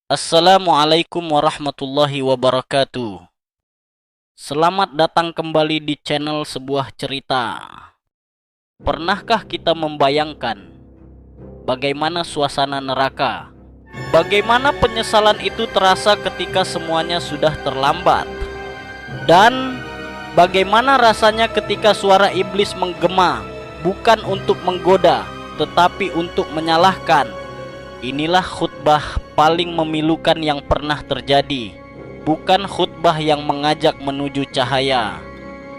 Assalamualaikum warahmatullahi wabarakatuh. Selamat datang kembali di channel Sebuah Cerita. Pernahkah kita membayangkan bagaimana suasana neraka? Bagaimana penyesalan itu terasa ketika semuanya sudah terlambat? Dan bagaimana rasanya ketika suara iblis menggema, bukan untuk menggoda, tetapi untuk menyalahkan? Inilah khutbah paling memilukan yang pernah terjadi. Bukan khutbah yang mengajak menuju cahaya,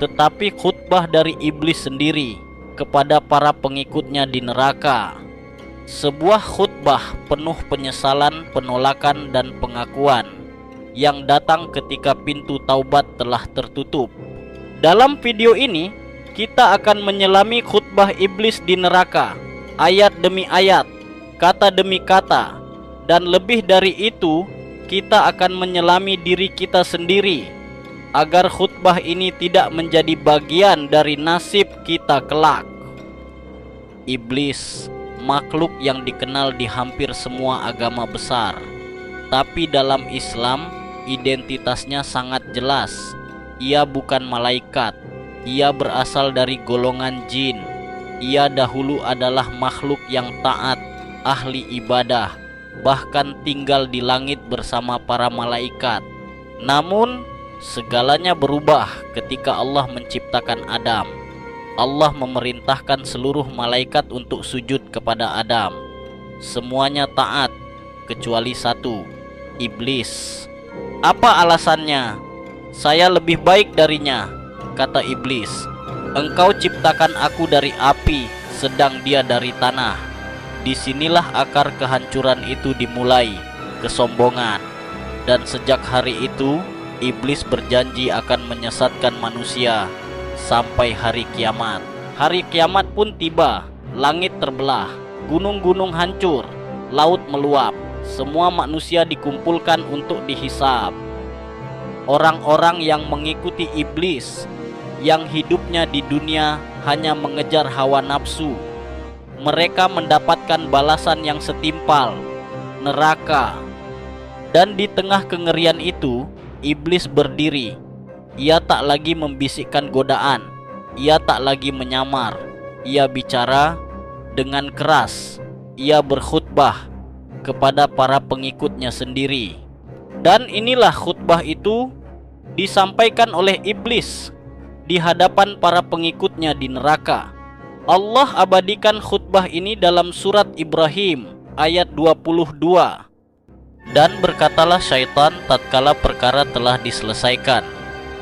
tetapi khutbah dari iblis sendiri kepada para pengikutnya di neraka. Sebuah khutbah penuh penyesalan, penolakan, dan pengakuan yang datang ketika pintu taubat telah tertutup. Dalam video ini, kita akan menyelami khutbah iblis di neraka, ayat demi ayat, kata demi kata, dan lebih dari itu, kita akan menyelami diri kita sendiri agar khutbah ini tidak menjadi bagian dari nasib kita kelak. Iblis, makhluk yang dikenal di hampir semua agama besar, tapi dalam Islam identitasnya sangat jelas. Ia bukan malaikat, ia berasal dari golongan jin. Ia dahulu adalah makhluk yang taat, ahli ibadah, bahkan tinggal di langit bersama para malaikat. Namun segalanya berubah ketika Allah menciptakan Adam. Allah memerintahkan seluruh malaikat untuk sujud kepada Adam. Semuanya taat kecuali satu, iblis. Apa alasannya? Saya lebih baik darinya, kata iblis. Engkau ciptakan aku dari api, sedang dia dari tanah. Disinilah akar kehancuran itu dimulai, kesombongan. Dan sejak hari itu, iblis berjanji akan menyesatkan manusia sampai hari kiamat. Hari kiamat pun tiba, langit terbelah, gunung-gunung hancur, laut meluap. Semua manusia dikumpulkan untuk dihisab. Orang-orang yang mengikuti iblis, yang hidupnya di dunia hanya mengejar hawa nafsu, mereka mendapatkan balasan yang setimpal, neraka. Dan di tengah kengerian itu, iblis berdiri. Ia tak lagi membisikkan godaan, ia tak lagi menyamar. Ia bicara dengan keras. Ia berkhutbah kepada para pengikutnya sendiri. Dan inilah khutbah itu disampaikan oleh iblis di hadapan para pengikutnya di neraka. Allah abadikan khutbah ini dalam surat Ibrahim ayat 22. Dan berkatalah syaitan tatkala perkara telah diselesaikan,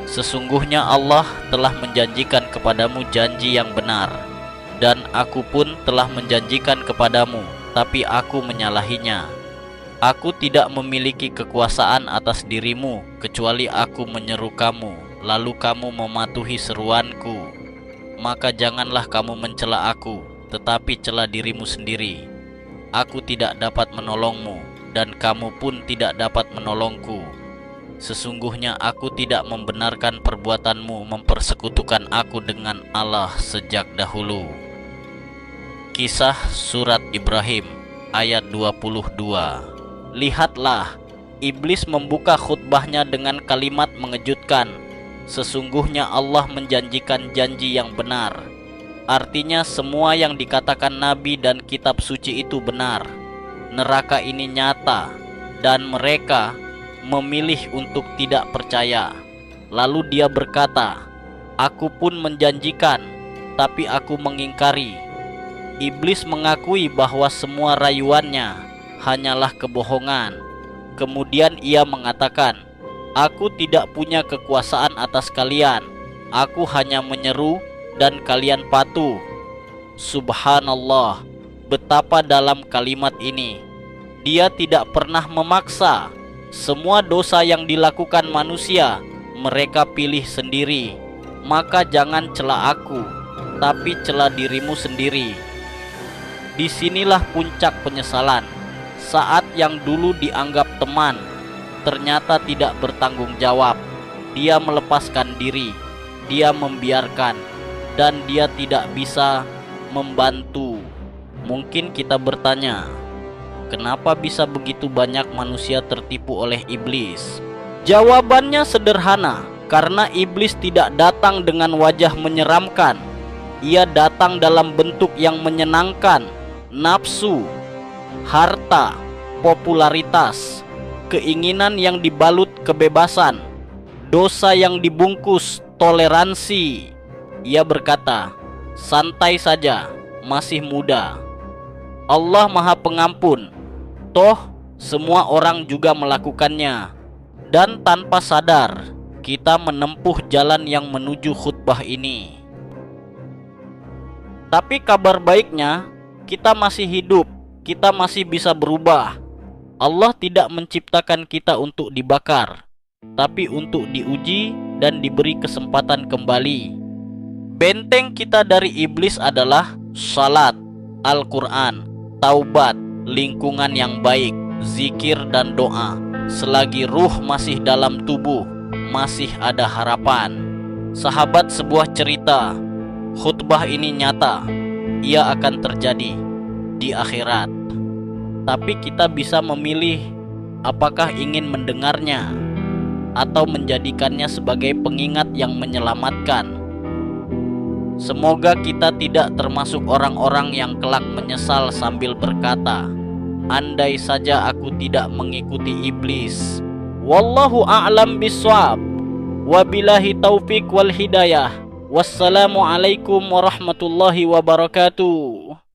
sesungguhnya Allah telah menjanjikan kepadamu janji yang benar, dan aku pun telah menjanjikan kepadamu, tapi aku menyalahinya. Aku tidak memiliki kekuasaan atas dirimu, kecuali aku menyeru kamu, lalu kamu mematuhi seruanku. Maka janganlah kamu mencela aku, tetapi cela dirimu sendiri. Aku tidak dapat menolongmu, dan kamu pun tidak dapat menolongku. Sesungguhnya aku tidak membenarkan perbuatanmu mempersekutukan aku dengan Allah sejak dahulu. Kisah Surat Ibrahim ayat 22. Lihatlah, iblis membuka khutbahnya dengan kalimat mengejutkan. Sesungguhnya Allah menjanjikan janji yang benar. Artinya semua yang dikatakan Nabi dan kitab suci itu benar. Neraka ini nyata, dan mereka memilih untuk tidak percaya. Lalu dia berkata, aku pun menjanjikan, tapi aku mengingkari. Iblis mengakui bahwa semua rayuannya hanyalah kebohongan. Kemudian ia mengatakan, aku tidak punya kekuasaan atas kalian. Aku hanya menyeru dan kalian patuh. Subhanallah, betapa dalam kalimat ini. Dia tidak pernah memaksa. Semua dosa yang dilakukan manusia, mereka pilih sendiri. Maka jangan cela aku, tapi cela dirimu sendiri. Disinilah puncak penyesalan. Saat yang dulu dianggap teman, ternyata tidak bertanggung jawab. Dia melepaskan diri, dia membiarkan, dan dia tidak bisa membantu. Mungkin kita bertanya, Kenapa bisa begitu banyak manusia tertipu oleh iblis? Jawabannya sederhana, karena iblis tidak datang dengan wajah menyeramkan. Ia datang dalam bentuk yang menyenangkan, nafsu, harta, popularitas, keinginan yang dibalut kebebasan, dosa yang dibungkus toleransi. Ia berkata, santai saja, masih muda. Allah Maha Pengampun, toh semua orang juga melakukannya. Dan tanpa sadar, kita menempuh jalan yang menuju khutbah ini. Tapi kabar baiknya, kita masih hidup, kita masih bisa berubah. Allah tidak menciptakan kita untuk dibakar, tapi untuk diuji dan diberi kesempatan kembali. Benteng kita dari iblis adalah salat, Al-Quran, taubat, lingkungan yang baik, zikir dan doa. Selagi ruh masih dalam tubuh, masih ada harapan. Sahabat, sebuah cerita, khutbah ini nyata, ia akan terjadi di akhirat. Tapi kita bisa memilih apakah ingin mendengarnya atau menjadikannya sebagai pengingat yang menyelamatkan. Semoga kita tidak termasuk orang-orang yang kelak menyesal sambil berkata, andai saja aku tidak mengikuti iblis. Wallahu a'lam bishawab. Wabillahi taufik wal hidayah. Wassalamualaikum warahmatullahi wabarakatuh.